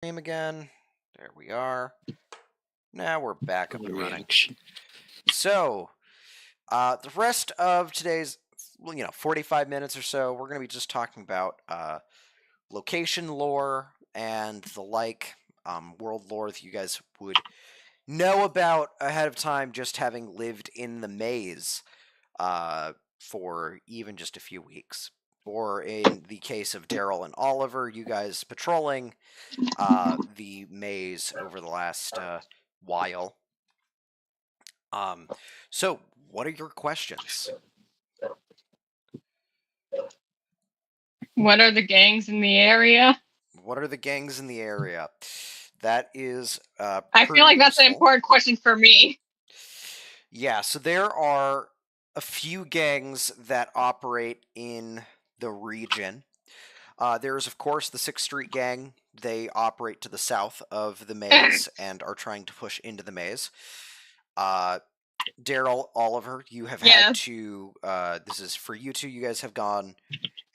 Stream again. There we are. Now we're back up and running. So, the rest of today's, 45 minutes or so, we're going to be just talking about location lore and the like, world lore that you guys would know about ahead of time, just having lived in the maze for even just a few weeks. Or in the case of Daryl and Oliver, you guys patrolling the maze over the last while. So, what are your questions? What are the gangs in the area? What are the gangs in the area? That is I feel like that's an useful. important question for me. Yeah, so there are a few gangs that operate in the region. There is, of course, the 6th Street Gang. They operate to the south of the maze and are trying to push into the maze. Daryl, Oliver, you have had to. This is for you two. You guys have gone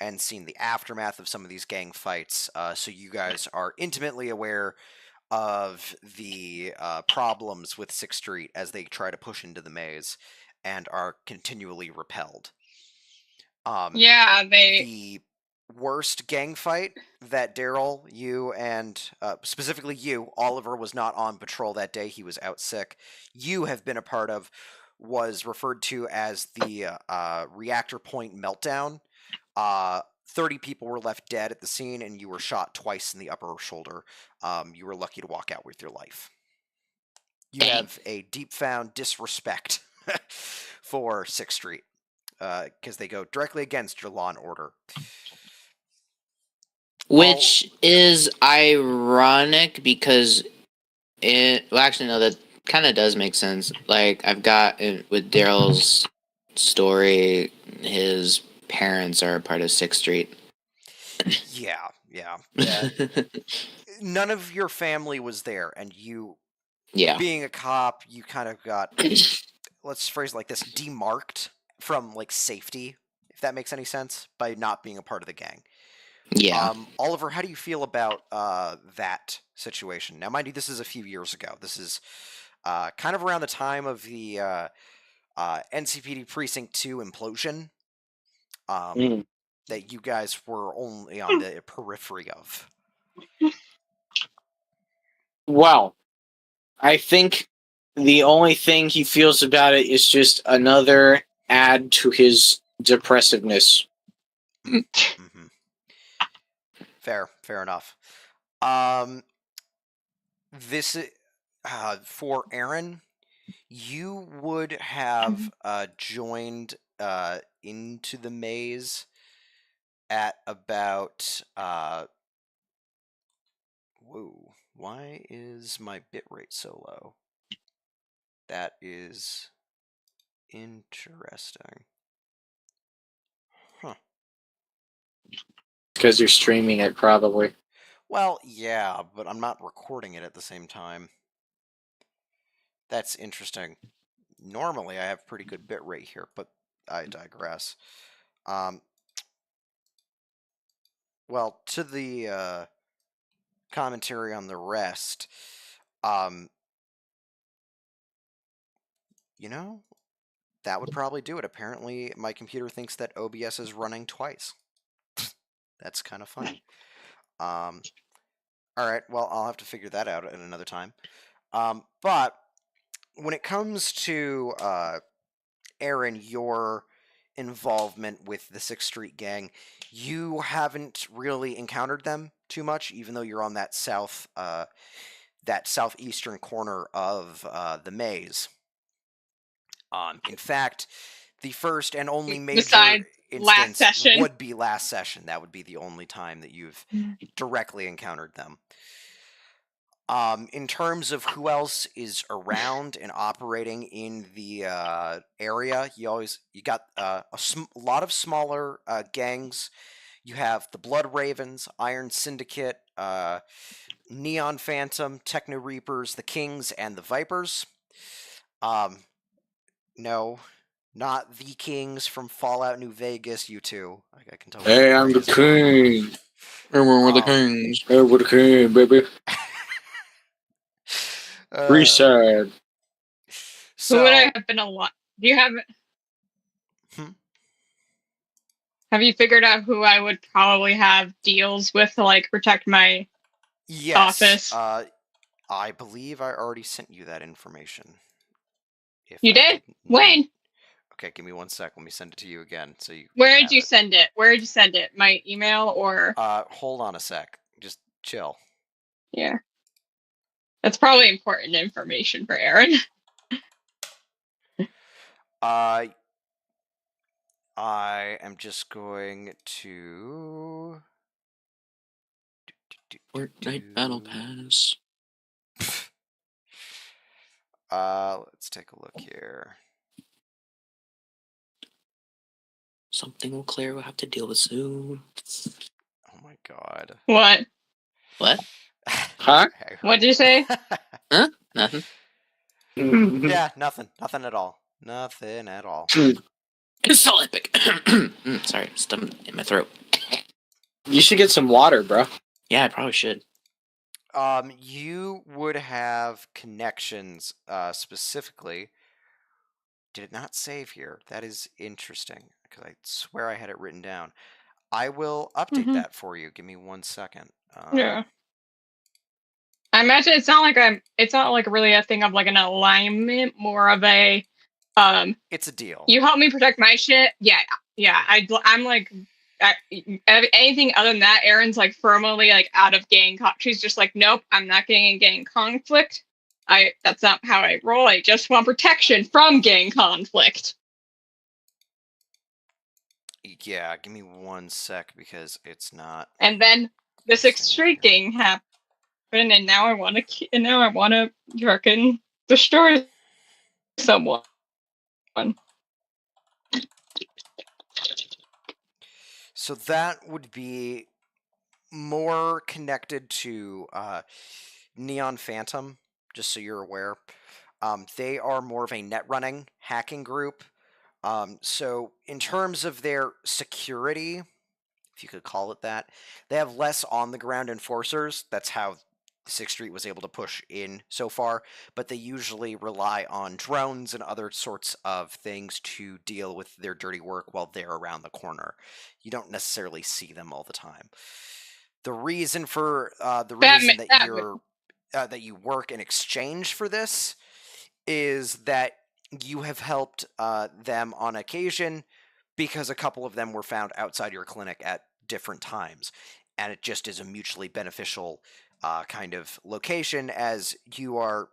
and seen the aftermath of some of these gang fights, so you guys are intimately aware of the problems with 6th Street as they try to push into the maze and are continually repelled. The worst gang fight that Daryl, you, and specifically you, Oliver, was not on patrol that day. He was out sick. You have been a part of was referred to as the reactor point meltdown. 30 people were left dead at the scene, and you were shot twice in the upper shoulder. You were lucky to walk out with your life. You have a deep-found disrespect for 6th Street, because they go directly against your law and order. Which is ironic because that kind of does make sense. Like, I've got, with Daryl's story, his parents are a part of 6th Street. Yeah. None of your family was there, and you, being a cop, you kind of got, let's phrase it like this, demarked from, like, safety, if that makes any sense, by not being a part of the gang. Yeah. Oliver, how do you feel about that situation? Now, mind you, this is a few years ago. This is kind of around the time of the NCPD Precinct 2 implosion that you guys were only on the periphery of. Well, I think the only thing he feels about it is just another add to his depressiveness. Mm-hmm. Fair enough. This for Aaron, you would have joined into the maze at about whoa, why is my bitrate so low? That is interesting. Huh. Because you're streaming it, probably. Well, yeah, but I'm not recording it at the same time. That's interesting. Normally, I have pretty good bitrate here, but I digress. Well, to the commentary on the rest, that would probably do it. Apparently, my computer thinks that OBS is running twice. That's kind of funny. All right, well, I'll have to figure that out at another time. But when it comes to Aaron, your involvement with the 6th Street Gang, you haven't really encountered them too much, even though you're on that southeastern corner of the maze. In fact, the first and only major instance would be last session. That would be the only time that you've directly encountered them. In terms of who else is around and operating in the area, you got a lot of smaller gangs. You have the Blood Ravens, Iron Syndicate, Neon Phantom, Techno Reapers, the Kings, and the Vipers. No, not the Kings from Fallout New Vegas, you two. I can tell. Hey, I'm the king. We're the kings. We're the king, baby. Reset. Who would I So, have been a lot? Do you have? Hmm? Have you figured out who I would probably have deals with to like protect my yes, office? I believe I already sent you that information. If You I did? didn't- When? Okay, give me 1 sec. Let me send it to you again. So you. Where have did you it. send it? Where did you send it? My email or? Hold on a sec. Just chill. Yeah. That's probably important information for Aaron. I am just going to. Fortnite Battle Pass. Let's take a look here. Something will clear. We'll have to deal with soon. Oh my god. What? What? Huh? What did you say? Huh? Nothing. Yeah, nothing. Nothing at all. Nothing at all. It's so epic. Sorry, stuff in my throat. You should get some water, bro. Yeah, I probably should. You would have connections, specifically. Did it not save here? That is interesting, because I swear I had it written down. I will update that for you. Give me 1 second. Yeah. I imagine it's not like really a thing of like an alignment, more of a It's a deal. you help me protect my shit. Yeah. I'm like anything other than that, Erin's like firmly like out of gang. She's just like, nope, I'm not getting in gang conflict. That's not how I roll. I just want protection from gang conflict. Yeah, give me 1 sec because it's not. And then the Sixth Street gang happened, and now I want to fucking destroy someone. So that would be more connected to Neon Phantom, just so you're aware. They are more of a net running hacking group. So in terms of their security, if you could call it that, they have less on the ground enforcers. That's how Sixth Street was able to push in so far, but they usually rely on drones and other sorts of things to deal with their dirty work while they're around the corner. You don't necessarily see them all the time. The reason for that you work in exchange for this is that you have helped them on occasion because a couple of them were found outside your clinic at different times, and it just is a mutually beneficial kind of location, as you are,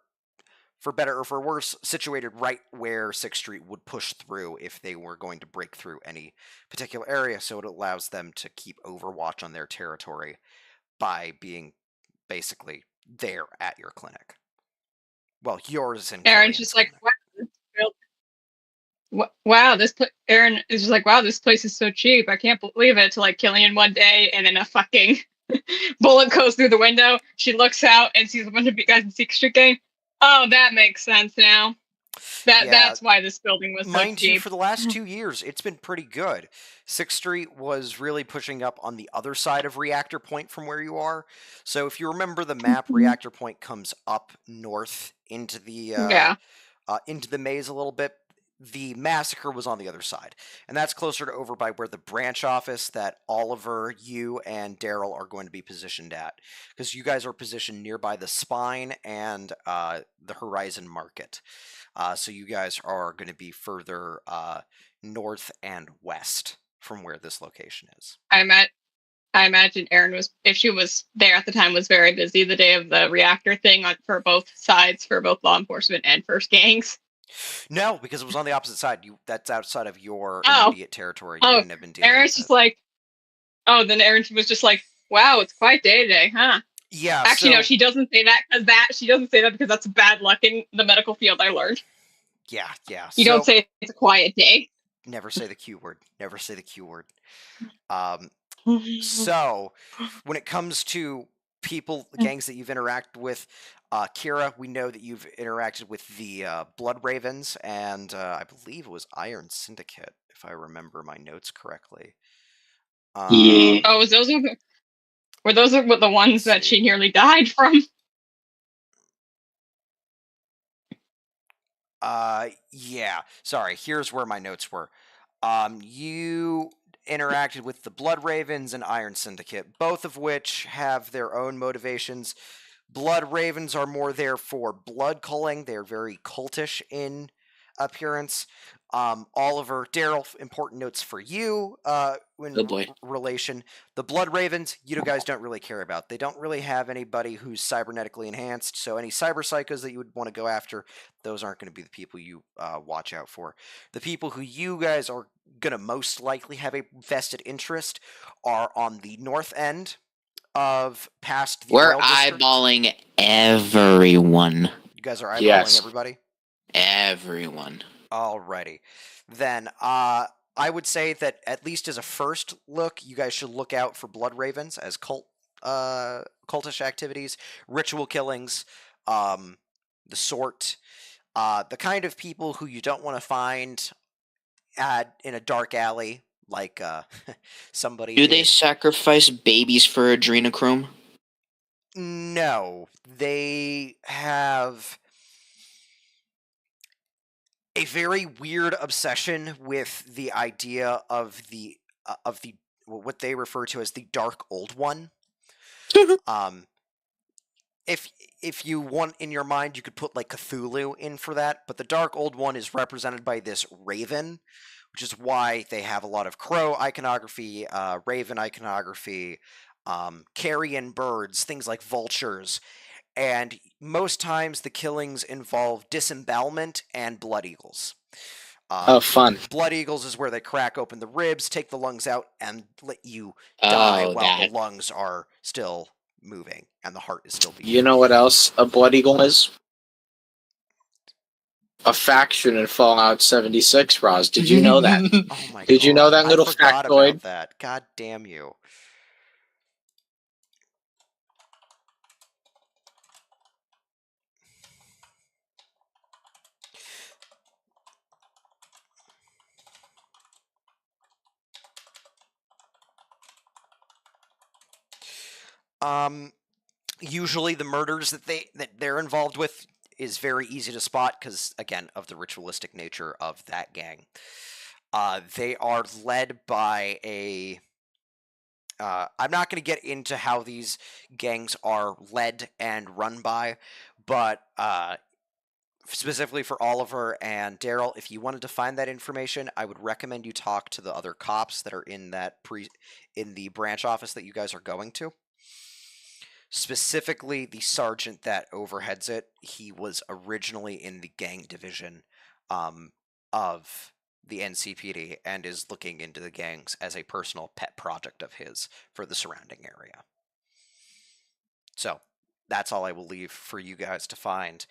for better or for worse, situated right where 6th Street would push through if they were going to break through any particular area, so it allows them to keep overwatch on their territory by being basically there at your clinic. Well, yours and Aaron's just like, wow, Aaron is just like, wow, this place is so cheap. I can't believe it. To like Killian one day, and then a fucking bullet goes through the window. She looks out and sees a bunch of you guys in Sixth Street gang. Oh, that makes sense now. That's why this building was so cheap. Mind you, for the last 2 years, it's been pretty good. 6th Street was really pushing up on the other side of Reactor Point from where you are. So if you remember the map, Reactor Point comes up north into the maze a little bit. The massacre was on the other side, and that's closer to over by where the branch office that Oliver, you, and Daryl are going to be positioned at, because you guys are positioned nearby the Spine and the Horizon Market. So you guys are going to be further north and west from where this location is. I imagine Erin was, if she was there at the time, was very busy the day of the reactor thing for both sides, for both law enforcement and first gangs. No, because it was on the opposite side. That's outside of your immediate territory. You wouldn't have been dealing Erin's with just like, then Erin was just like, wow, it's quite day today, huh? Yeah. Actually, no, she doesn't say that because that's bad luck in the medical field, I learned. Yeah. You don't say it's a quiet day. Never say the Q word. Never say the Q word. So, when it comes to gangs that you've interacted with, Kira, we know that you've interacted with the Blood Ravens, and I believe it was Iron Syndicate, if I remember my notes correctly. Yeah. Oh, was those? Were those the ones that she nearly died from? Yeah. Sorry, here's where my notes were. You interacted with the Blood Ravens and Iron Syndicate, both of which have their own motivations. Blood Ravens are more there for blood culling. They're very cultish in appearance. Oliver, Daryl, important notes for you in Oh boy. relation. The Blood Ravens, you guys don't really care about. They don't really have anybody who's cybernetically enhanced, so any cyber psychos that you would want to go after, those aren't going to be the people you watch out for. The people who you guys are going to most likely have a vested interest are on the north end of past the We're oil district. eyeballing everyone. You guys are eyeballing Yes. everybody? Everyone. Alrighty. Then, I would say that at least as a first look, you guys should look out for blood ravens as cultish activities, ritual killings, the sort, the kind of people who you don't want to find in a dark alley, like somebody Do they did. sacrifice babies for adrenochrome? No, they have a very weird obsession with the idea of the what they refer to as the Dark Old One. um, if you want in your mind, you could put like Cthulhu in for that, but the Dark Old One is represented by this raven, which is why they have a lot of crow iconography, raven iconography, carrion birds, things like vultures. And most times the killings involve disembowelment and blood eagles. Oh, fun. Blood eagles is where they crack open the ribs, take the lungs out, and let you die Oh, while that. the lungs are still moving and the heart is still beating. You know what else a Blood Eagle is? A faction in Fallout 76, Roz. Did you know that? Oh my god. Did you know that little I forgot factoid? about that. God damn you. Usually the murders that they're involved with is very easy to spot because, again, of the ritualistic nature of that gang. They are led by a. I'm not going to get into how these gangs are led and run by, but specifically for Oliver and Daryl, if you wanted to find that information, I would recommend you talk to the other cops that are in in the branch office that you guys are going to. Specifically, the sergeant that overheads it, he was originally in the gang division of the NCPD and is looking into the gangs as a personal pet project of his for the surrounding area. So, that's all I will leave for you guys to find.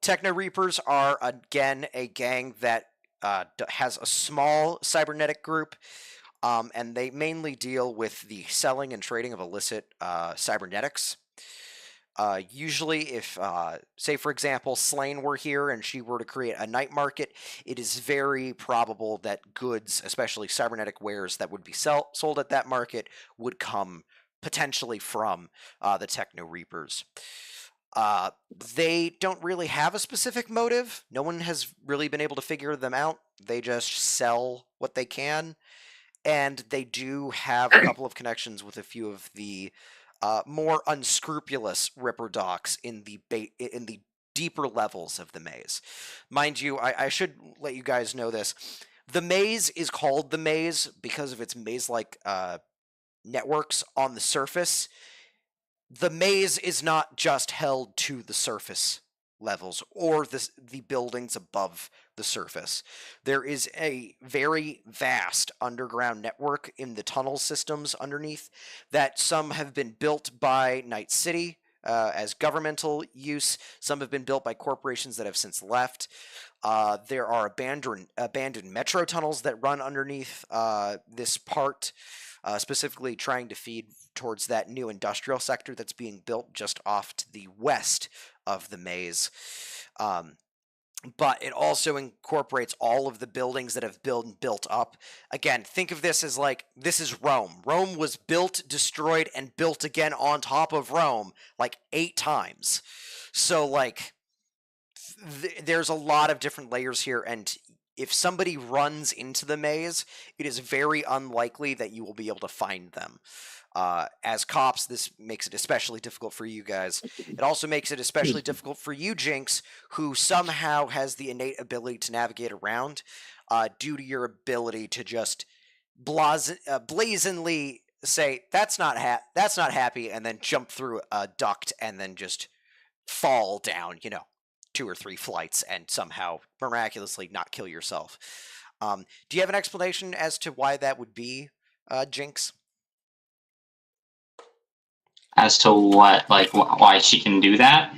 Techno Reapers are, again, a gang that has a small cybernetic group. And they mainly deal with the selling and trading of illicit cybernetics. Usually, if, say, for example, Slane were here and she were to create a night market, it is very probable that goods, especially cybernetic wares that would be sold at that market, would come potentially from the Techno Reapers. They don't really have a specific motive. No one has really been able to figure them out. They just sell what they can. And they do have a couple of connections with a few of the more unscrupulous Ripper docs in the deeper levels of the maze. Mind you, I should let you guys know this. The maze is called the maze because of its maze-like networks on the surface. The maze is not just held to the surface levels or the buildings above the surface. There is a very vast underground network in the tunnel systems underneath that some have been built by Night City as governmental use. Some have been built by corporations that have since left. There are abandoned metro tunnels that run underneath this part, specifically trying to feed towards that new industrial sector that's being built just off to the west of the maze. but it also incorporates all of the buildings that have built up. Again, think of this as like, this is Rome. Rome was built, destroyed, and built again on top of Rome like 8 times. So like, there's a lot of different layers here, and if somebody runs into the maze, it is very unlikely that you will be able to find them. As cops, this makes it especially difficult for you guys. It also makes it especially difficult for you, Jinx, who somehow has the innate ability to navigate around, due to your ability to just blazingly say that's not happy, and then jump through a duct and then just fall down, 2 or 3 flights and somehow miraculously not kill yourself. Do you have an explanation as to why that would be, Jinx? As to what, like, why she can do that?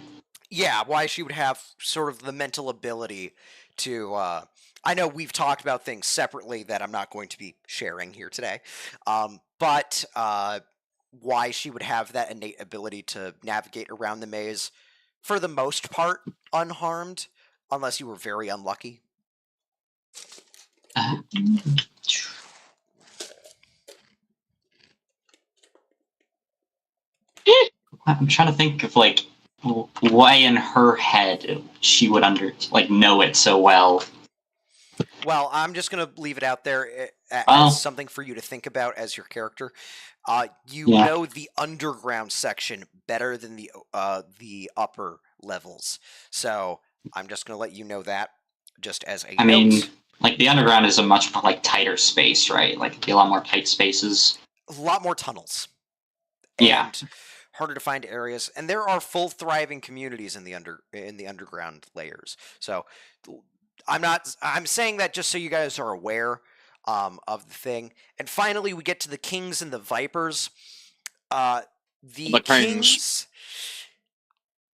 Yeah, why she would have sort of the mental ability to. I know we've talked about things separately that I'm not going to be sharing here today, but why she would have that innate ability to navigate around the maze for the most part unharmed, unless you were very unlucky. I'm trying to think of like why in her head she would know it so well. Well, I'm just going to leave it out there as something for you to think about as your character. You know the underground section better than the upper levels, so I'm just going to let you know that, just as a note. Mean, like, the underground is a much like tighter space, right? Like, a lot more tight spaces. A lot more tunnels. Yeah. And harder to find areas, and there are full thriving communities in the underground layers. So I'm saying that just so you guys are aware of the thing. And finally, we get to the Kings and the Vipers. The Kings,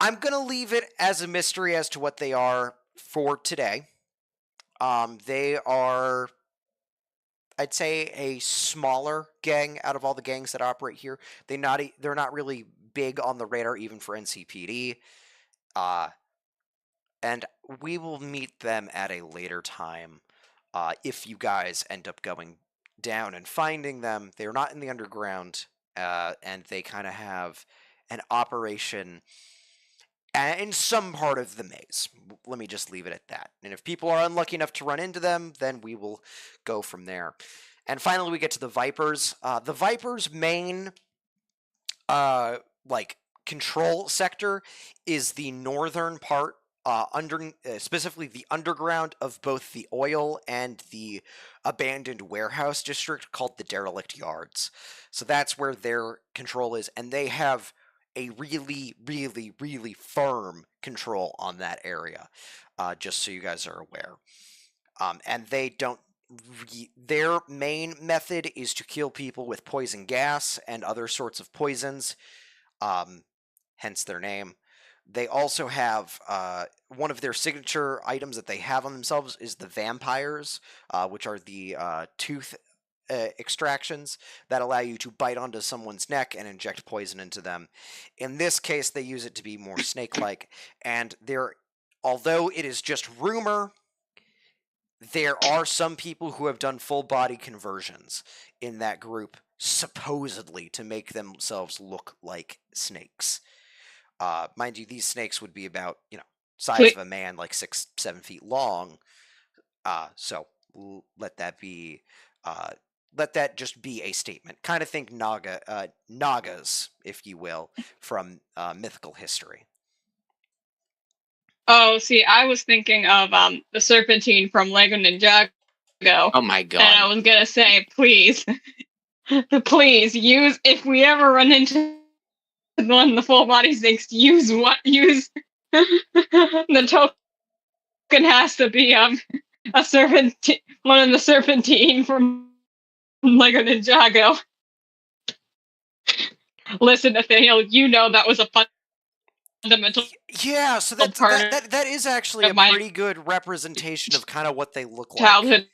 I'm gonna leave it as a mystery as to what they are for today. They are, I'd say, a smaller gang out of all the gangs that operate here. They're not really big on the radar, even for NCPD. And we will meet them at a later time. If you guys end up going down and finding them, they're not in the underground, and they kind of have an operation in some part of the maze. Let me just leave it at that. And if people are unlucky enough to run into them, then we will go from there. And finally, we get to the Vipers. The Vipers' main, control sector is the northern part, specifically the underground of both the oil and the abandoned warehouse district called the Derelict Yards. So that's where their control is, and they have a really, really, really firm control on that area, just so you guys are aware. And they don't. Their main method is to kill people with poison gas and other sorts of poisons, hence their name. They also have one of their signature items that they have on themselves is the vampires, which are the tooth extractions that allow you to bite onto someone's neck and inject poison into them. In this case, they use it to be more snake-like, and although it is just rumor, there are some people who have done full-body conversions in that group, supposedly to make themselves look like snakes. Mind you, these snakes would be about, size of a man, like 6-7 feet long. So let that just be a statement. Kind of think Nagas, if you will, from mythical history. Oh, see, I was thinking of the Serpentine from Lego Ninjago. Oh my god. And I was gonna say, please, please use, if we ever run into one of the full body snakes, use the token has to be a serpentine, one of the Serpentine from Lego Ninjago. Listen, Nathaniel, that was a fundamental. Yeah, so that is actually a pretty good representation of kind of what they look like. Childhood.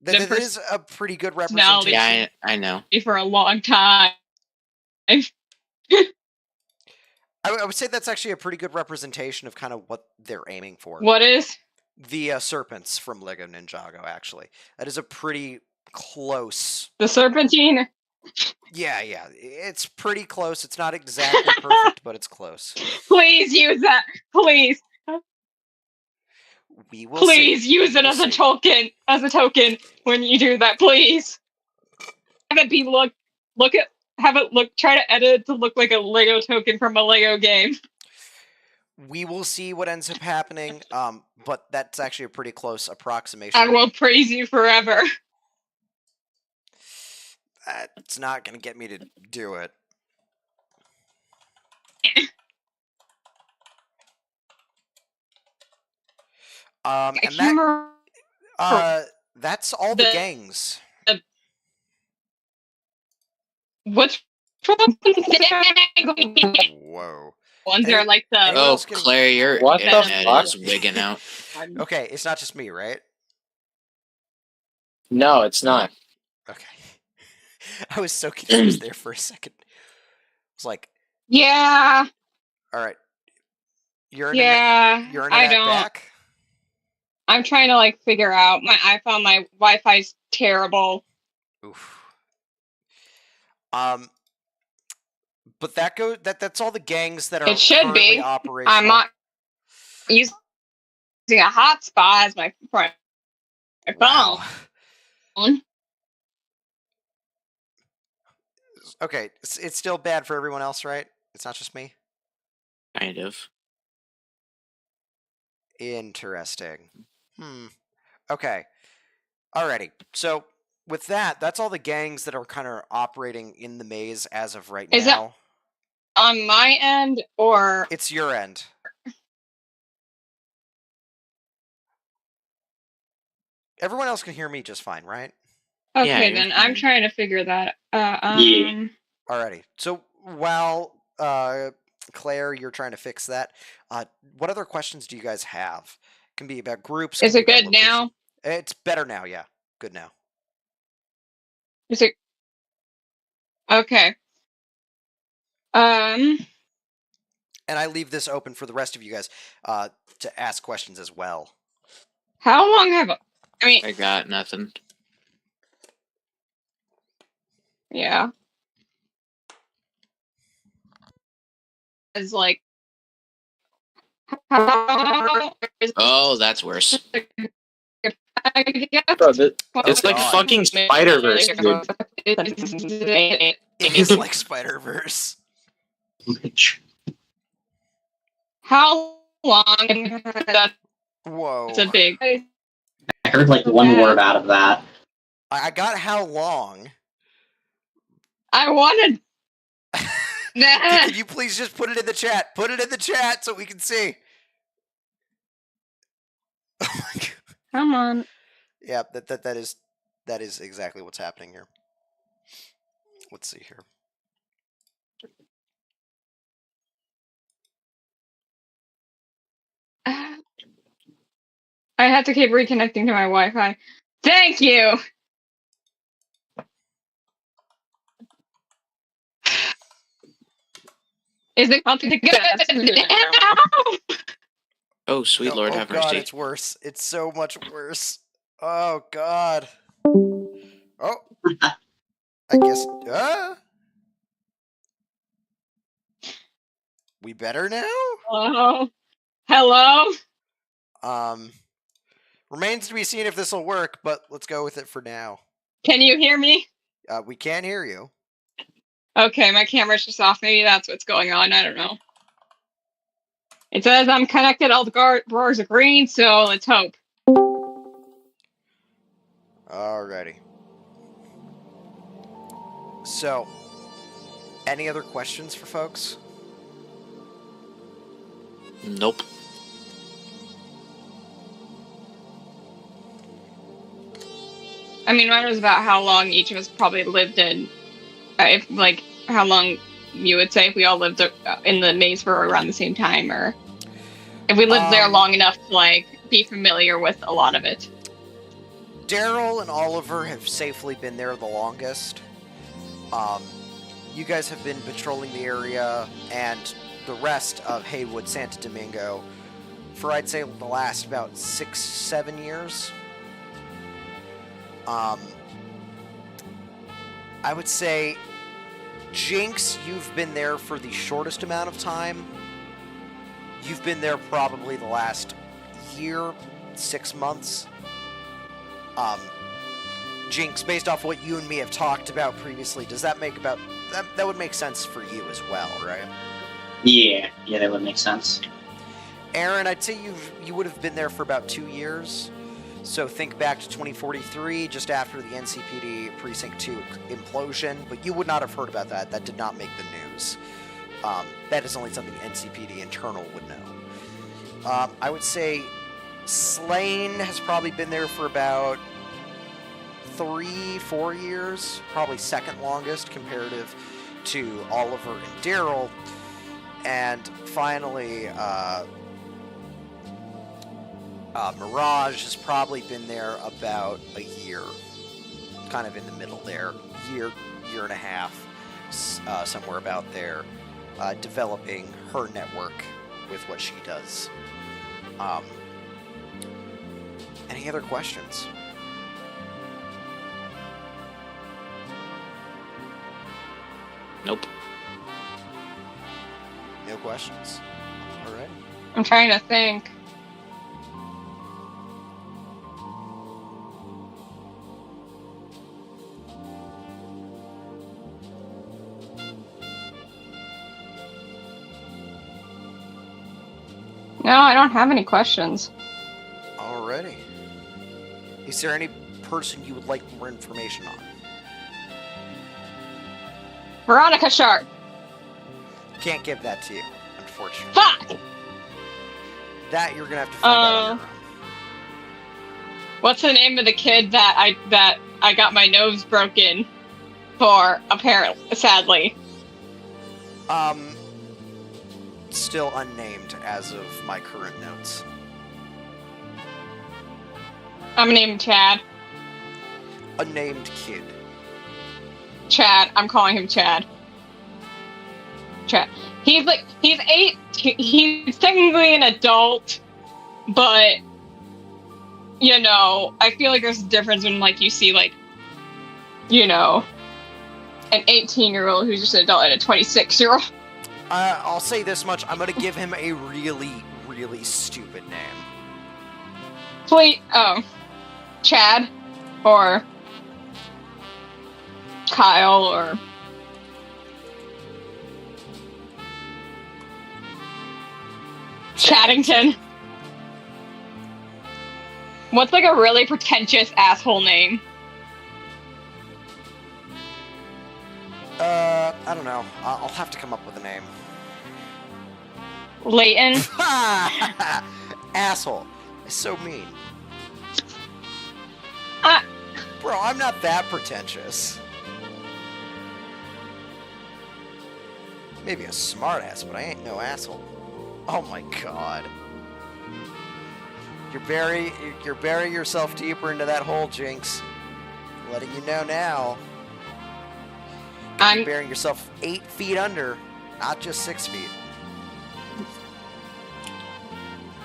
That is a pretty good representation. Yeah, I know. For a long time. I would say that's actually a pretty good representation of kind of what they're aiming for. What is? The serpents from Lego Ninjago, actually. That is a pretty close. The Serpentine. Yeah, it's pretty close. It's not exactly perfect, but it's close. Please use that. Please. We will Please see. use We it will as a see. token. As a token when you do that, please. Have it be have it look, try to edit it to look like a Lego token from a Lego game. We will see what ends up happening, but that's actually a pretty close approximation. I will praise you forever. It's not going to get me to do it. I And can't remember. that's all the The- gangs. Which Whoa. ones are like the Anyone Oh, else getting- Claire, your What the internet fuck? is wigging out. Okay, it's not just me, right? No, it's not. Okay. I was so confused there for a second. It's like, yeah, all right, you're I don't. back. I'm trying to like figure out my iPhone. My Wi-Fi's terrible. Oof. But that's all the gangs that are It should currently be. operational. I'm not using a hotspot as my Wow. phone. Okay, it's still bad for everyone else, right? It's not just me. Kind of. Interesting. Okay. Alrighty. So with that, that's all the gangs that are kind of operating in the maze as of right Is now. On my end, or It's your end. Everyone else can hear me just fine, right? okay, you're then I'm fine. trying to figure that. Yeah. Alrighty. So while Claire, you're trying to fix that. What other questions do you guys have? Can be about groups. Is can it be about good now? location. It's better now. Yeah, good now. Is it okay? And I leave this open for the rest of you guys to ask questions as well. How long have I mean? I got nothing. Yeah. It's like. Oh, that's worse. Bro, it's like God. fucking Spider-Verse, dude. It is like Spider-Verse. Which How long? That's Whoa. a big. I heard like one word out of that. I got how long? I wanted. Can you please just put it in the chat? Put it in the chat so we can see. Oh my God. Come on. Yeah, that is exactly what's happening here. Let's see here. I have to keep reconnecting to my Wi-Fi. Thank you. Is it Oh, sweet Lord, have God, mercy. it's worse. It's so much worse. Oh God. Oh. I guess. We better now? Hello? Hello? Remains to be seen if this will work, but let's go with it for now. Can you hear me? We can hear you. Okay, my camera's just off. Maybe that's what's going on. I don't know. It says I'm connected. All the bars are green, so let's hope. Alrighty. So, any other questions for folks? Nope. I mean, mine was about how long each of us probably lived in. If like how long you would say if we all lived in the maze for around the same time, or if we lived there long enough to like be familiar with a lot of it. Daryl and Oliver have safely been there the longest. You guys have been patrolling the area, and the rest of Haywood, Santo Domingo for I'd say the last about 6-7 years. I would say, Jinx, you've been there for the shortest amount of time. You've been there probably the last year, 6 months. Jinx, based off what you and me have talked about previously, does that make about... That would make sense for you as well, right? Yeah, that would make sense. Aaron, I'd say you would have been there for about 2 years. So think back to 2043, just after the NCPD Precinct 2 implosion, but you would not have heard about that. That did not make the news. That is only something NCPD internal would know. I would say Slane has probably been there for about 3-4 years, probably second longest comparative to Oliver and Daryl. And finally, Mirage has probably been there about a year, kind of in the middle there, year and a half, somewhere about there, developing her network with what she does. Any other questions? Nope. No questions? Alright. I'm trying to think. No, I don't have any questions. Alrighty. Is there any person you would like more information on? Veronica Sharp. Can't give that to you, unfortunately. Fuck! That you're gonna have to find out on your own. What's the name of the kid that I got my nose broken for, apparently, sadly? Still unnamed as of my current notes. I'm named Chad. A named kid. Chad. I'm calling him Chad. Chad. He's 8. He's technically an adult, but, you know, I feel like there's a difference when, like, you see, like, you know, an 18-year-old who's just an adult and a 26-year-old. I'll say this much. I'm gonna give him a really, really stupid name. Please, Chad, or Kyle, or Chaddington. What's like a really pretentious asshole name? I don't know. I'll have to come up with a name. Leighton. Asshole. It's so mean. Uh, Bro, I'm not that pretentious. Maybe a smartass, but I ain't no asshole. Oh my god. You're burying yourself deeper into that hole, Jinx. Letting you know now. You're burying yourself 8 feet under, not just 6 feet.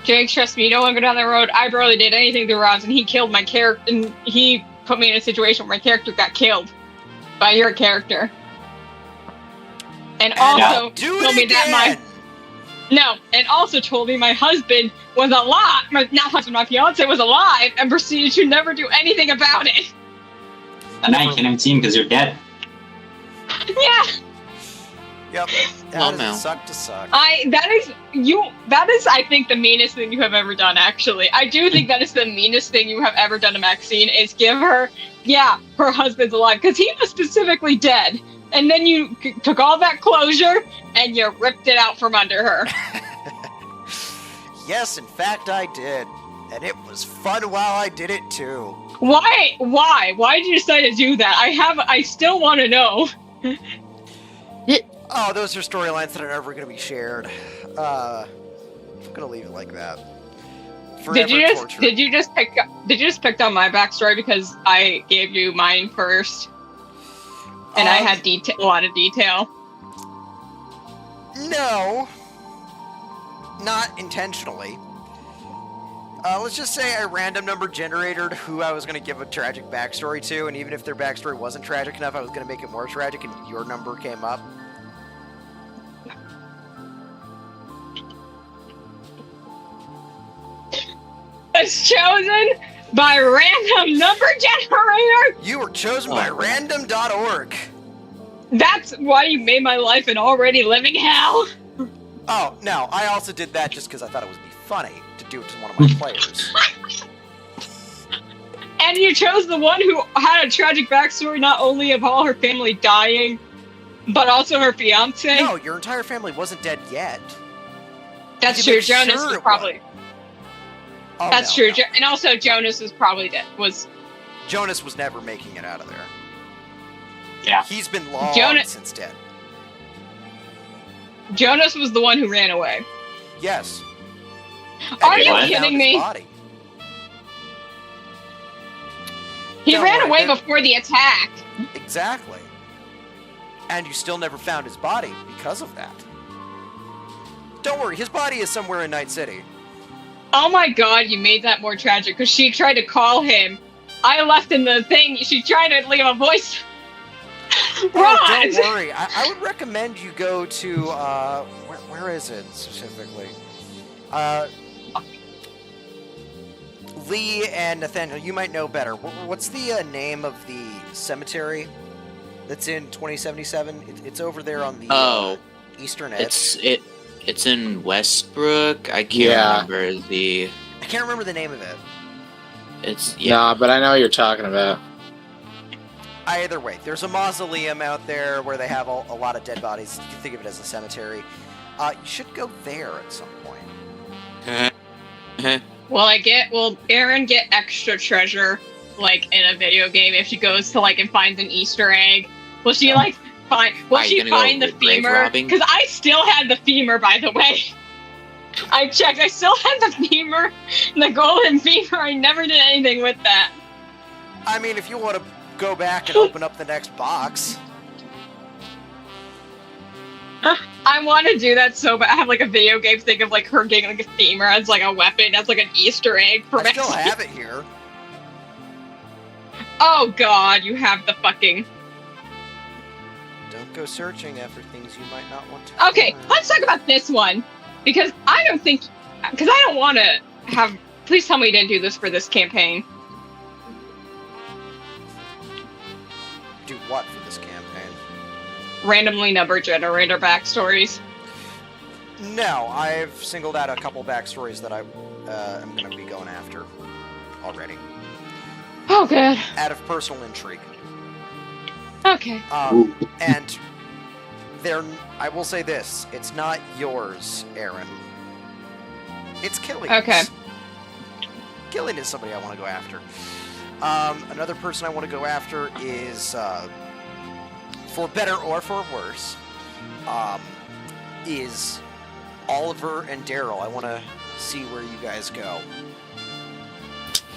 Jake, trust me, you don't want to go down that road. I barely did anything to Roz, and he killed my character, and he put me in a situation where my character got killed by your character. And also told me that and also told me my husband was alive, my fiance was alive, and proceeded to never do anything about it. And now you can't even see him because you're dead. Yeah. Yep. That suck to suck. That is I think the meanest thing you have ever done, actually. I do think that is the meanest thing you have ever done to Maxine, is give her, her husband's alive, because he was specifically dead. And then you took all that closure and you ripped it out from under her. Yes, in fact I did. And it was fun while I did it too. Why? Why did you decide to do that? I still want to know. Oh, those are storylines that are never going to be shared. I'm going to leave it like that. Did you just pick on my backstory because I gave you mine first? And I had a lot of detail. No, not intentionally. Let's just say I random number generated who I was going to give a tragic backstory to, and even if their backstory wasn't tragic enough, I was going to make it more tragic, and your number came up. It's chosen by random number generator. You were chosen by random.org. That's why you made my life an already living hell. Oh, no, I also did that just because I thought it would be funny to do it to one of my players. And you chose the one who had a tragic backstory, not only of all her family dying, but also her fiance. No, your entire family wasn't dead yet. That's You true. make sure Jonas was it probably. Oh, That's no, true. no. And also Jonas was probably dead. Jonas was never making it out of there. Yeah. He's been long since dead. Jonas was the one who ran away. Yes. Are And you found kidding his me? body. He Don't ran worry, away there- before the attack. Exactly. And you still never found his body because of that. Don't worry, his body is somewhere in Night City. Oh my god, you made that more tragic because she tried to call him. I left in the thing. She tried to leave a voice. Oh, Rod! don't worry. I would recommend you go to, where is it specifically? Lee and Nathaniel, you might know better. What's the name of the cemetery that's in 2077? It's over there on the eastern edge. It's in Westbrook. I can't remember the. I can't remember the name of it. It's Nah, but I know what you're talking about. Either way, there's a mausoleum out there where they have a lot of dead bodies. You can think of it as a cemetery. You should go there at some point. Will Aaron get extra treasure, like, in a video game if she goes to, like, and finds an Easter egg? Will she, like, find the femur? Because I still had the femur, by the way. I checked, I still had the femur, the golden femur. I never did anything with that. I mean, if you want to go back and open up the next box. I want to do that so bad. I have, like, a video game thing of, like, her getting, like, a femur as, like, a weapon, as, like, an Easter egg for I still have it here. Oh, God, you have the fucking... Don't go searching after things you might not want to. Okay, let's talk about this one. Because I don't want to have... Please tell me you didn't do this for this campaign. Do what for this campaign? Randomly number generator backstories. No, I've singled out a couple backstories that I am going to be going after already. Oh, good. Out of personal intrigue. Okay. And I will say this, it's not yours, Aaron. It's Killian's. Okay. Killian is somebody I want to go after. Another person I want to go after is, for better or for worse, is Oliver and Daryl. I want to see where you guys go.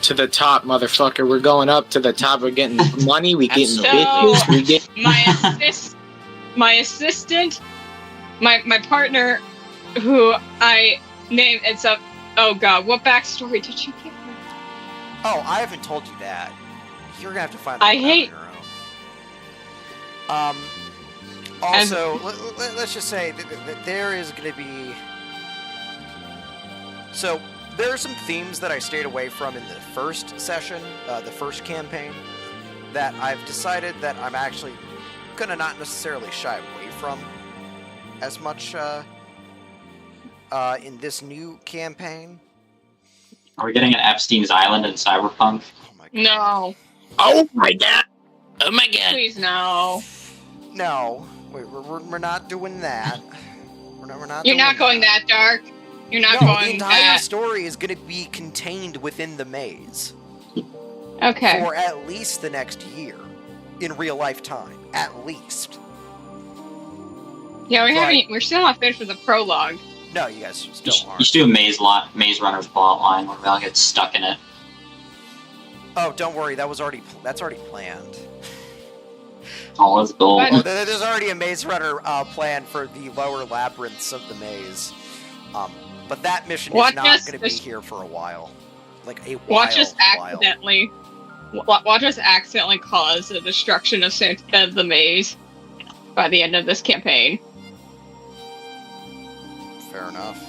To the top, motherfucker. We're going up to the top. We're getting money. We getting So, bitches. We get my assistant, my partner, who I named, it's a... Oh, God, what backstory did you give her? Oh, I haven't told you that. You're gonna have to find that I out hate- on your own. Also, let's just say that there is gonna be... So, there are some themes that I stayed away from in the first session, the first campaign, that I've decided that I'm actually gonna not necessarily shy away from as much in this new campaign. Are we getting an Epstein's Island in Cyberpunk? Oh my god. No. Oh my god! Oh my god! Please, no. No, we're not doing that. We're not. You're doing not going that dark. You're not No, the going entire that... story is going to be contained within the maze Okay. for at least the next year, in real life time, at least. Yeah, Right. we're still not finished with the prologue. No, you guys You still should aren't. do a Maze Runner's plot line where we all get stuck in it. Oh, don't worry, that's already planned. All is gold. But- Oh, there's already a Maze Runner plan for the lower labyrinths of the maze. But that mission is Watch not us- going to be here for a while. like a Watch us wild. accidentally. Watch us accidentally cause the destruction of the maze by the end of this campaign. Fair enough.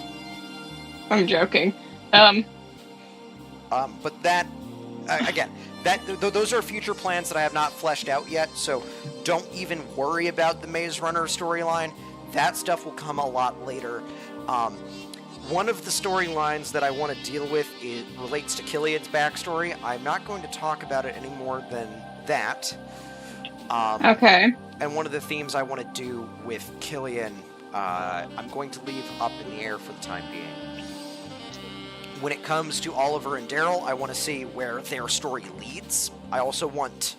I'm joking. But that, again, those are future plans that I have not fleshed out yet, so don't even worry about the Maze Runner storyline. That stuff will come a lot later. One of the storylines that I want to deal with relates to Killian's backstory. I'm not going to talk about it any more than that. Okay. And one of the themes I want to do with Killian, I'm going to leave up in the air for the time being. When it comes to Oliver and Daryl, I want to see where their story leads. I also want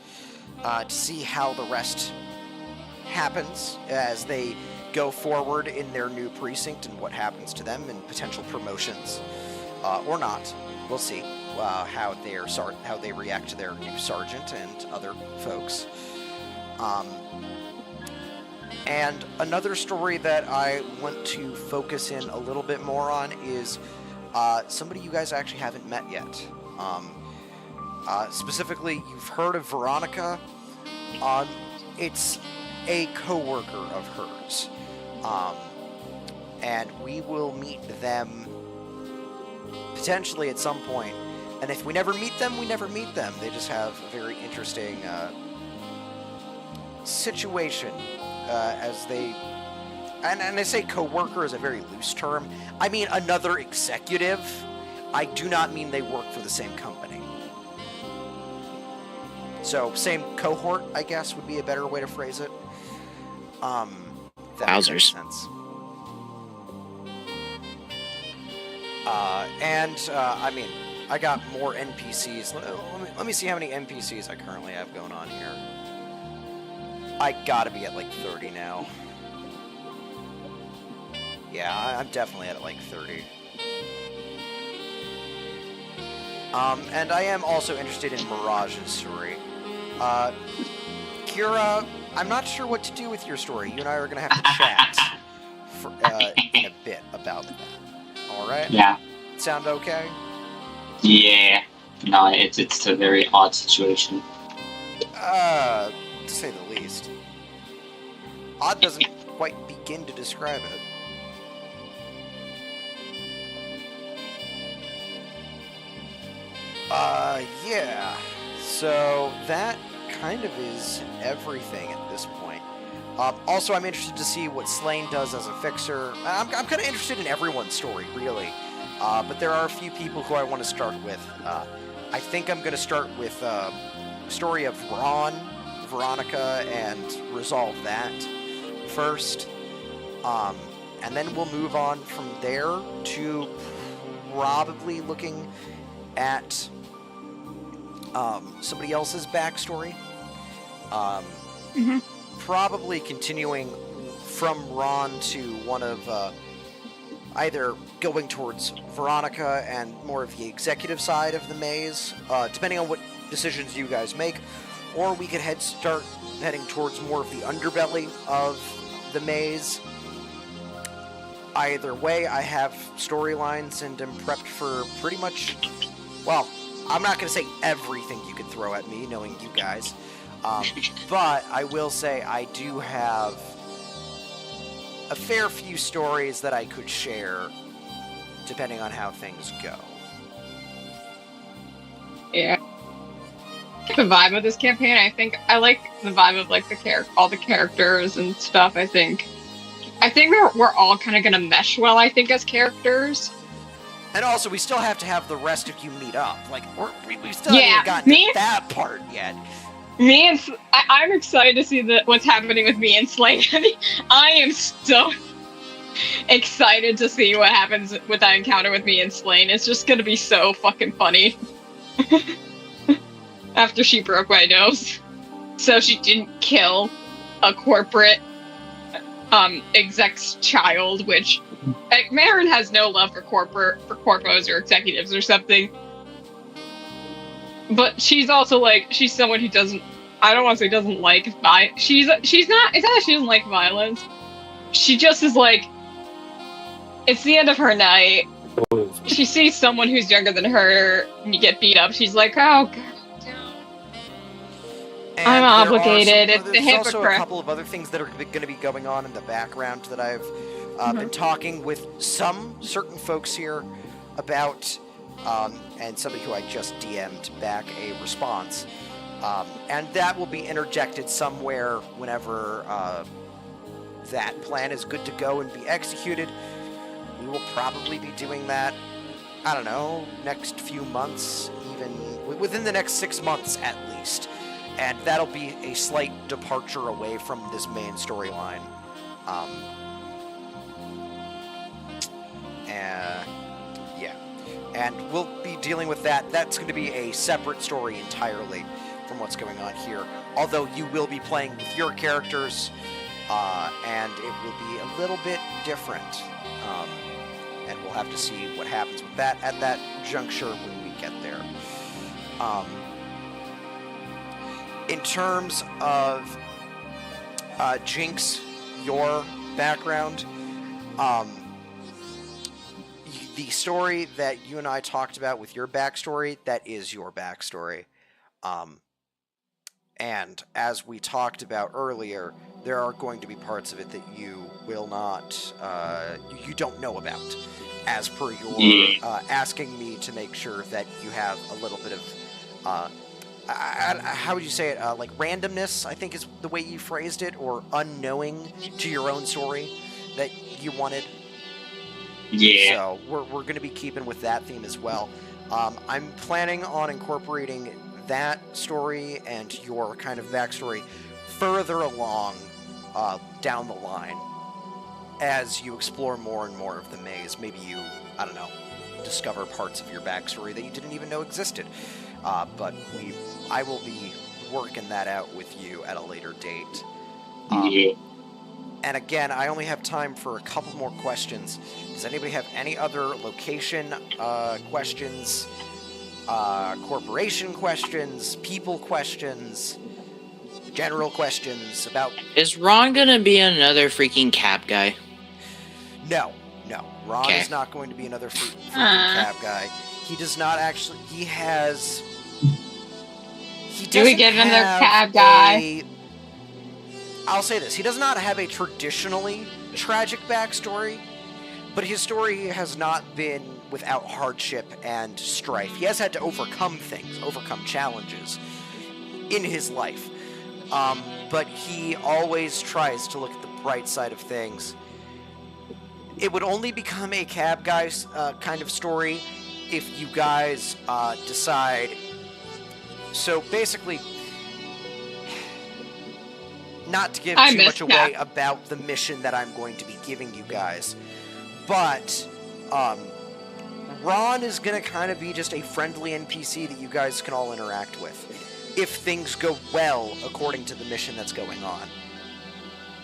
to see how the rest happens as they go forward in their new precinct and what happens to them and potential promotions or not. We'll see how they react to their new sergeant and other folks. And another story that I want to focus in a little bit more on is somebody you guys actually haven't met yet. Specifically, you've heard of Veronica. It's a co-worker of hers. And we will meet them potentially at some point. And if we never meet them, we never meet them. They just have a very interesting situation as they... And I say co-worker is a very loose term. I mean another executive. I do not mean they work for the same company. So, same cohort, I guess, would be a better way to phrase it. That makes Wowzers. sense. I mean, I got more NPCs. Let me see how many NPCs I currently have going on here. I gotta be at like 30 now. Yeah, I'm definitely at like 30. And I am also interested in Mirage's story. Kira, I'm not sure what to do with your story. You and I are going to have to chat in a bit about that. Alright? Yeah. Sound okay? Yeah. No, it's a very odd situation. To say the least. Odd doesn't quite begin to describe it. Yeah. So that kind of is everything at this point. Also, I'm interested to see what Slane does as a fixer. I'm kind of interested in everyone's story, really. But there are a few people who I want to start with. I think I'm going to start with the story of Ron, Veronica, and resolve that first. And then we'll move on from there to probably looking at somebody else's backstory. Probably continuing from Ron to one of either going towards Veronica and more of the executive side of the maze, depending on what decisions you guys make, or we could start heading towards more of the underbelly of the maze. Either way, I have storylines and am prepped for pretty much, well, I'm not going to say everything you could throw at me, knowing you guys, but I will say I do have a fair few stories that I could share, depending on how things go. Yeah. The vibe of this campaign, I think I like the vibe of like all the characters and stuff. I think we're all kind of gonna mesh well. I think as characters. And also, we still have to have the rest of you meet up. Like we still haven't gotten to that part yet. I'm excited to see what's happening with me and Slane. I am so excited to see what happens with that encounter with me and Slane. It's just gonna be so fucking funny. After she broke my nose, so she didn't kill a corporate exec's child, which Marin has no love for corpos or executives or something. But she's also like, she's someone who doesn't, I don't want to say doesn't like she's not, it's not that she doesn't like violence. She just is like, it's the end of her night. she sees someone who's younger than her and you get beat up. She's like, oh, God. And I'm there are obligated. It's the there's also a hypocrite. couple of other things that are going to be going on in the background that I've been talking with some certain folks here about, and somebody who I just DM'd back a response. And that will be interjected somewhere whenever that plan is good to go and be executed. We will probably be doing that, I don't know, next few months, even within the next 6 months at least. And that'll be a slight departure away from this main storyline. Yeah. And we'll be dealing with that. That's going to be a separate story entirely from what's going on here. Although you will be playing with your characters, and it will be a little bit different. And we'll have to see what happens with that at that juncture when we get there. In terms of Jinx, your background, the story that you and I talked about with your backstory, that is your backstory. And as we talked about earlier, there are going to be parts of it that you will not, you don't know about, as per your asking me to make sure that you have a little bit of, how would you say it, like randomness, I think is the way you phrased it, or unknowing to your own story that you wanted. Yeah. So we're going to be keeping with that theme as well. I'm planning on incorporating that story and your kind of backstory further along down the line as you explore more and more of the maze. Maybe you, I don't know, discover parts of your backstory that you didn't even know existed. But I will be working that out with you at a later date. Yeah. And again, I only have time for a couple more questions. Does anybody have any other location questions, corporation questions, people questions, general questions about... Is Ron gonna be another freaking cab guy? No. Ron Okay. is not going to be another freaking cab guy. He does not actually... He has... Do we get another cab guy? I'll say this. He does not have a traditionally tragic backstory, but his story has not been without hardship and strife. He has had to overcome things, overcome challenges in his life. But he always tries to look at the bright side of things. It would only become a cab guy's kind of story if you guys decide... So basically, not to give too much away about the mission that I'm going to be giving you guys, but Ron is going to kind of be just a friendly NPC that you guys can all interact with if things go well according to the mission that's going on.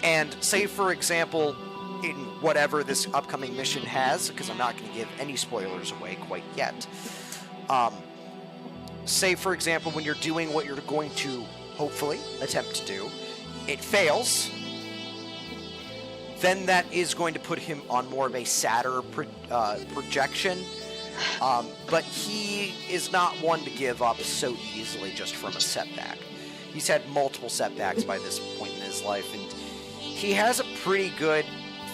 And say, for example, in whatever this upcoming mission has, because I'm not going to give any spoilers away quite yet, say, for example, when you're doing what you're going to hopefully attempt to do, it fails, then that is going to put him on more of a sadder projection. But he is not one to give up so easily just from a setback. He's had multiple setbacks by this point in his life, and he has a pretty good,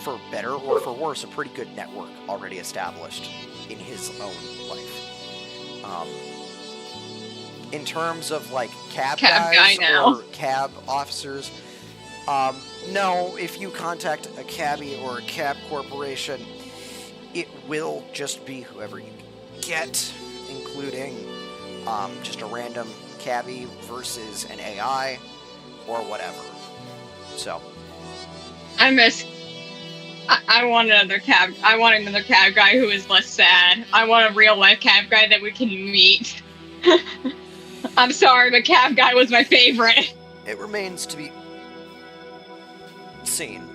for better or for worse, a pretty good network already established in his own life. In terms of, like, cab guys or cab officers, no, if you contact a cabbie or a cab corporation, it will just be whoever you get, including just a random cabbie versus an AI or whatever. So, I want another cab. I want another cab guy who is less sad. I want a real life cab guy that we can meet. I'm sorry, but cab guy was my favorite. It remains to be seen.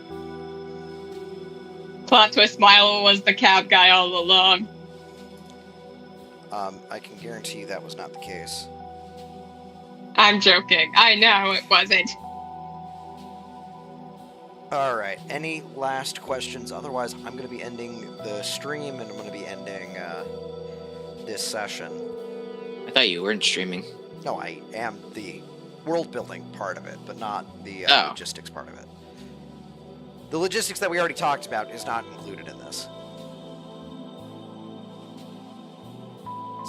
Plot twist: Milo was the cab guy all along. I can guarantee you that was not the case. I'm joking. I know it wasn't. All right. Any last questions? Otherwise, I'm going to be ending the stream, and I'm going to be ending this session. I thought you weren't streaming. No, I am the world building part of it, but not the Oh. logistics part of it. The logistics that we already talked about is not included in this.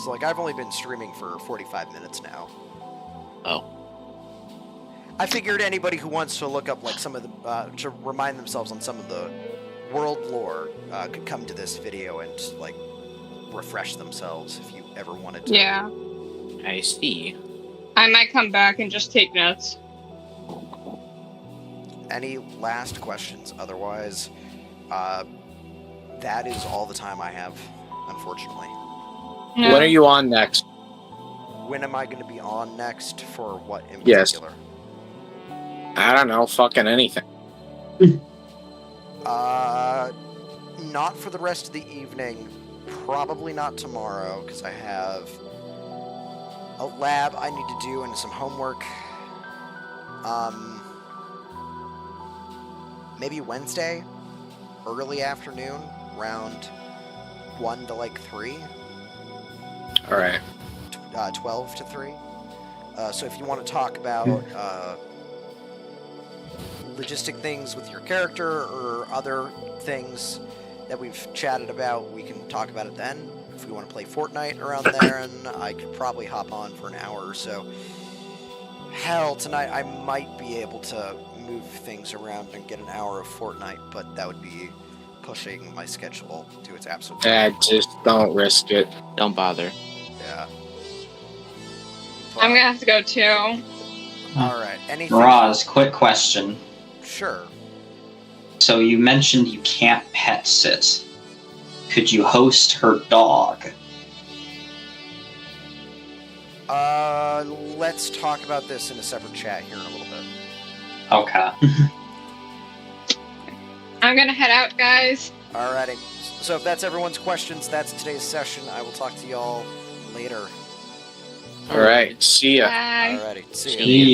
So, like, I've only been streaming for 45 minutes now. Oh. I figured anybody who wants to look up, like, some of the, to remind themselves on some of the world lore, could come to this video and, like, refresh themselves if you ever wanted to. Yeah. I see. I might come back and just take notes. Any last questions? Otherwise, that is all the time I have, unfortunately. No. When are you on next? When am I going to be on next for what in Yes. particular? I don't know, fucking anything. Not for the rest of the evening. Probably not tomorrow, because I have a lab I need to do and some homework. Maybe Wednesday, early afternoon, around 1 to like 3. Alright. 12 to 3. So if you want to talk about logistic things with your character or other things that we've chatted about, we can talk about it then. If we want to play Fortnite around there, and I could probably hop on for an hour or so. Hell, tonight I might be able to move things around and get an hour of Fortnite, but that would be pushing my schedule to its absolute Just don't risk it. Don't bother. Yeah. I'm gonna have to go too. Alright, anything? Roz, quick question. Sure. So you mentioned you can't pet sit. Could you host her dog? Let's talk about this in a separate chat here in a little bit. Okay. I'm gonna head out, guys. Alrighty. So if that's everyone's questions, that's today's session. I will talk to y'all later. Alright, see ya. Bye. Alrighty. See ya. See ya.